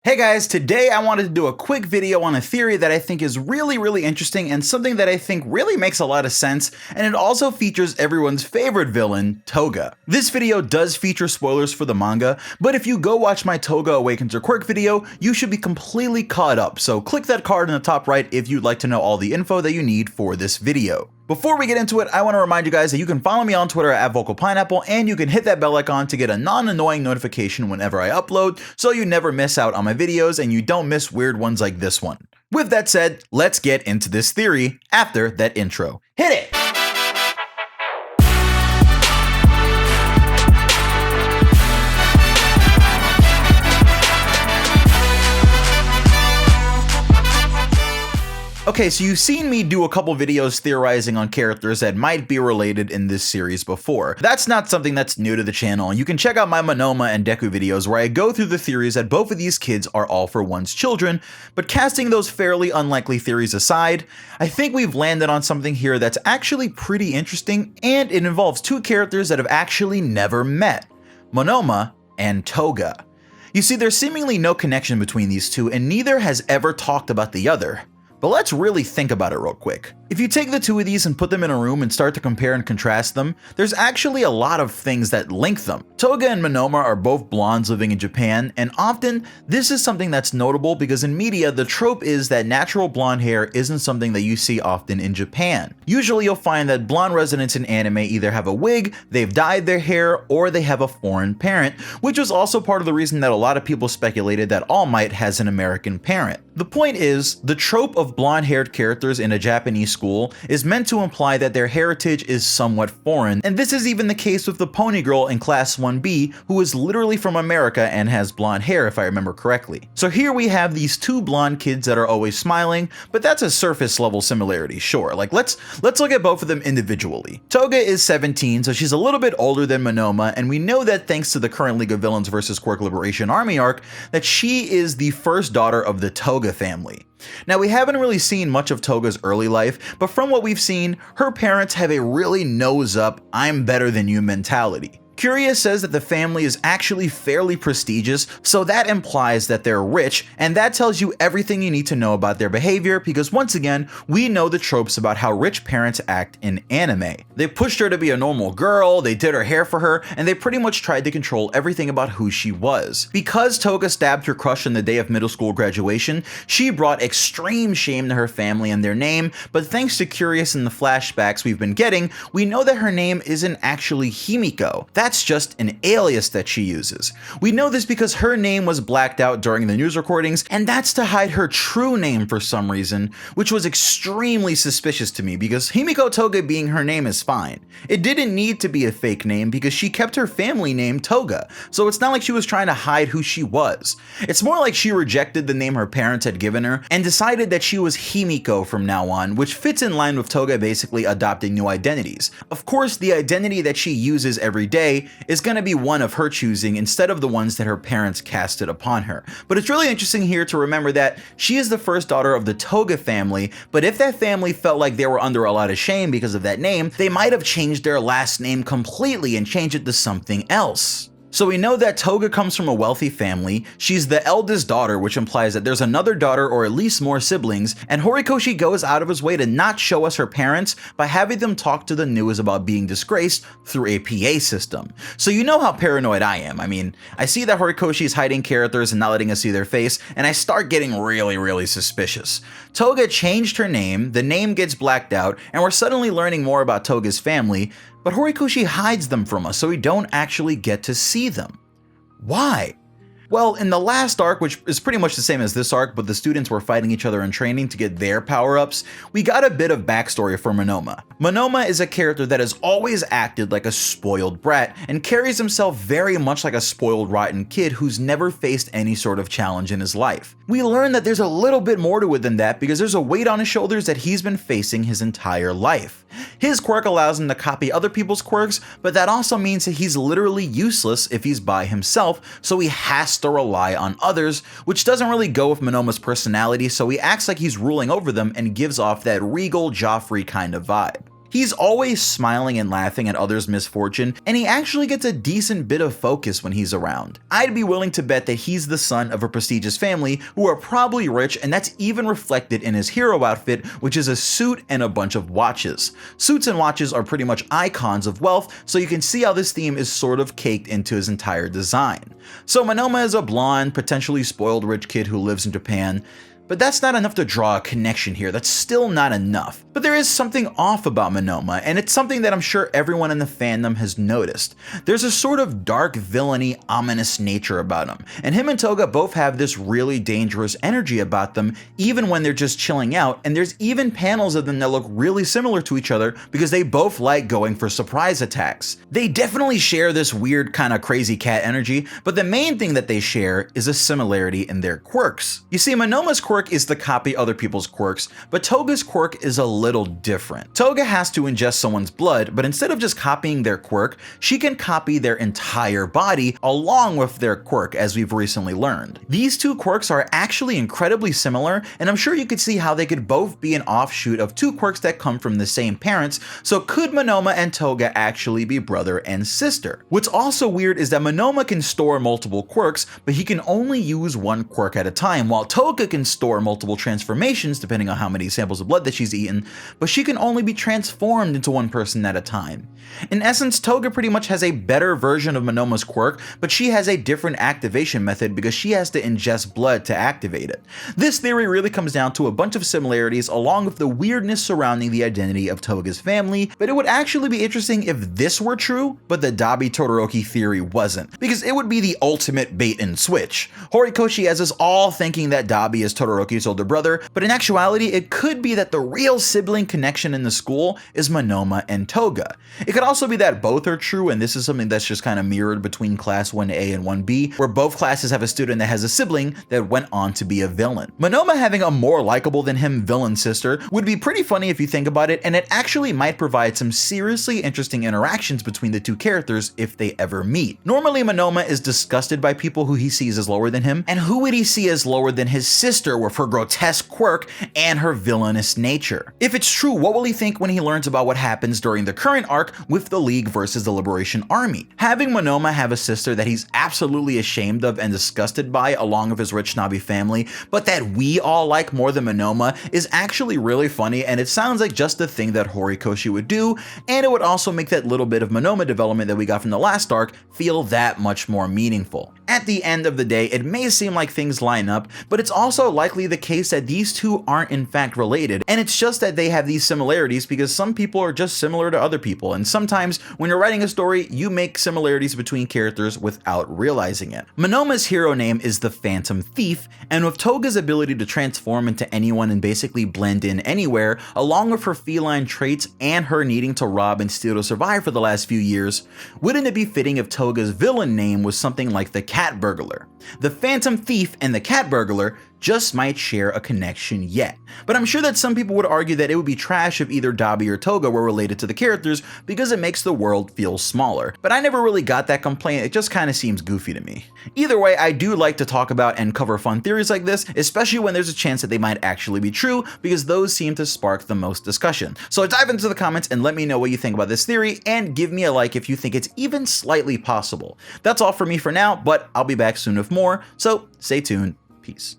Hey guys, today I wanted to do a quick video on a theory that I think is really interesting and something that I think really makes a lot of sense, and it also features everyone's favorite villain, Toga. This video does feature spoilers for the manga, but if you go watch my Toga Awakens Her Quirk video, you should be completely caught up, so click that card in the top right if you'd like to know all the info that you need for this video. Before we get into it, I want to remind you guys that you can follow me on Twitter at VocalPineapple, and you can hit that bell icon to get a non-annoying notification whenever I upload, so you never miss out on my videos and you don't miss weird ones like this one. With that said, let's get into this theory after that intro. Hit it! Okay, so you've seen me do a couple videos theorizing on characters that might be related in this series before. That's not something that's new to the channel, and you can check out my Monoma and Deku videos where I go through the theories that both of these kids are All for One's children, but casting those fairly unlikely theories aside, I think we've landed on something here that's actually pretty interesting, and it involves two characters that have actually never met, Monoma and Toga. You see, there's seemingly no connection between these two, and neither has ever talked about the other. But let's really think about it real quick. If you take the two of these and put them in a room and start to compare and contrast them, there's actually a lot of things that link them. Toga and Monoma are both blondes living in Japan, and often this is something that's notable because in media, the trope is that natural blonde hair isn't something that you see often in Japan. Usually you'll find that blonde residents in anime either have a wig, they've dyed their hair, or they have a foreign parent, which was also part of the reason that a lot of people speculated that All Might has an American parent. The point is, the trope of blonde-haired characters in a Japanese school is meant to imply that their heritage is somewhat foreign, and this is even the case with the pony girl in Class 1B, who is literally from America and has blonde hair if I remember correctly. So here we have these two blonde kids that are always smiling, but that's a surface level similarity, sure. Like let's look at both of them individually. Toga is 17, so she's a little bit older than Monoma, and we know that thanks to the current League of Villains vs. Quirk Liberation Army arc, that she is the first daughter of the Toga family. Now, we haven't really seen much of Toga's early life, but from what we've seen, her parents have a really nose-up, I'm better than you mentality. Curious says that the family is actually fairly prestigious, so that implies that they're rich, and that tells you everything you need to know about their behavior because once again, we know the tropes about how rich parents act in anime. They pushed her to be a normal girl, they did her hair for her, and they pretty much tried to control everything about who she was. Because Toga stabbed her crush on the day of middle school graduation, she brought extreme shame to her family and their name, but thanks to Curious and the flashbacks we've been getting, we know that her name isn't actually Himiko. That's just an alias that she uses. We know this because her name was blacked out during the news recordings, and that's to hide her true name for some reason, which was extremely suspicious to me because Himiko Toga being her name is fine. It didn't need to be a fake name because she kept her family name Toga, so it's not like she was trying to hide who she was. It's more like she rejected the name her parents had given her and decided that she was Himiko from now on, which fits in line with Toga basically adopting new identities. Of course, the identity that she uses every day is going to be one of her choosing instead of the ones that her parents casted upon her. But it's really interesting here to remember that she is the first daughter of the Toga family, but if that family felt like they were under a lot of shame because of that name, they might have changed their last name completely and changed it to something else. So we know that Toga comes from a wealthy family, she's the eldest daughter, which implies that there's another daughter or at least more siblings, and Horikoshi goes out of his way to not show us her parents by having them talk to the news about being disgraced through a PA system. So you know how paranoid I am. I mean, I see that Horikoshi is hiding characters and not letting us see their face, and I start getting really suspicious. Toga changed her name, the name gets blacked out, and we're suddenly learning more about Toga's family, but Horikoshi hides them from us so we don't actually get to see them. Why? Well, in the last arc, which is pretty much the same as this arc, but the students were fighting each other in training to get their power-ups, we got a bit of backstory for Monoma. Monoma is a character that has always acted like a spoiled brat and carries himself very much like a spoiled rotten kid who's never faced any sort of challenge in his life. We learn that there's a little bit more to it than that because there's a weight on his shoulders that he's been facing his entire life. His quirk allows him to copy other people's quirks, but that also means that he's literally useless if he's by himself, so he has to rely on others, which doesn't really go with Monoma's personality, so he acts like he's ruling over them and gives off that regal Joffrey kind of vibe. He's always smiling and laughing at others' misfortune, and he actually gets a decent bit of focus when he's around. I'd be willing to bet that he's the son of a prestigious family who are probably rich, and that's even reflected in his hero outfit, which is a suit and a bunch of watches. Suits and watches are pretty much icons of wealth, so you can see how this theme is sort of caked into his entire design. So Monoma is a blonde, potentially spoiled rich kid who lives in Japan. But that's not enough to draw a connection here. That's still not enough. But there is something off about Monoma, and it's something that I'm sure everyone in the fandom has noticed. There's a sort of dark, villainy, ominous nature about him, and him and Toga both have this really dangerous energy about them, even when they're just chilling out, and there's even panels of them that look really similar to each other because they both like going for surprise attacks. They definitely share this weird kind of crazy cat energy, but the main thing that they share is a similarity in their quirks. You see, Monoma's quirk is to copy other people's quirks, but Toga's quirk is a little different. Toga has to ingest someone's blood, but instead of just copying their quirk, she can copy their entire body along with their quirk, as we've recently learned. These two quirks are actually incredibly similar, and I'm sure you could see how they could both be an offshoot of two quirks that come from the same parents, so could Monoma and Toga actually be brother and sister? What's also weird is that Monoma can store multiple quirks, but he can only use one quirk at a time, while Toga can store multiple transformations depending on how many samples of blood that she's eaten, but she can only be transformed into one person at a time. In essence, Toga pretty much has a better version of Monoma's quirk, but she has a different activation method because she has to ingest blood to activate it. This theory really comes down to a bunch of similarities along with the weirdness surrounding the identity of Toga's family, but it would actually be interesting if this were true, but the Dabi Todoroki theory wasn't, because it would be the ultimate bait and switch. Horikoshi has us all thinking that Dabi is Todoroki's older brother, but in actuality, it could be that the real sibling connection in the school is Monoma and Toga. It could also be that both are true, and this is something that's just kind of mirrored between class 1A and 1B, where both classes have a student that has a sibling that went on to be a villain. Monoma having a more likable than him villain sister would be pretty funny if you think about it, and it actually might provide some seriously interesting interactions between the two characters if they ever meet. Normally, Monoma is disgusted by people who he sees as lower than him, and who would he see as lower than his sister with her grotesque quirk and her villainous nature? If it's true, what will he think when he learns about what happens during the current arc with the League versus the Liberation Army? Having Monoma have a sister that he's absolutely ashamed of and disgusted by along with his rich snobby family, but that we all like more than Monoma, is actually really funny, and it sounds like just the thing that Horikoshi would do, and it would also make that little bit of Monoma development that we got from the last arc feel that much more meaningful. At the end of the day, it may seem like things line up, but it's also likely the case that these two aren't in fact related, and it's just that they have these similarities because some people are just similar to other people, and sometimes when you're writing a story, you make similarities between characters without realizing it. Monoma's hero name is the Phantom Thief, and with Toga's ability to transform into anyone and basically blend in anywhere, along with her feline traits and her needing to rob and steal to survive for the last few years, wouldn't it be fitting if Toga's villain name was something like the Cat Burglar? The Phantom Thief and the Cat Burglar just might share a connection yet. But I'm sure that some people would argue that it would be trash if either Dabi or Toga were related to the characters because it makes the world feel smaller. But I never really got that complaint, it just kind of seems goofy to me. Either way, I do like to talk about and cover fun theories like this, especially when there's a chance that they might actually be true, because those seem to spark the most discussion. So dive into the comments and let me know what you think about this theory, and give me a like if you think it's even slightly possible. That's all for me for now, but I'll be back soon with more, so stay tuned. Peace.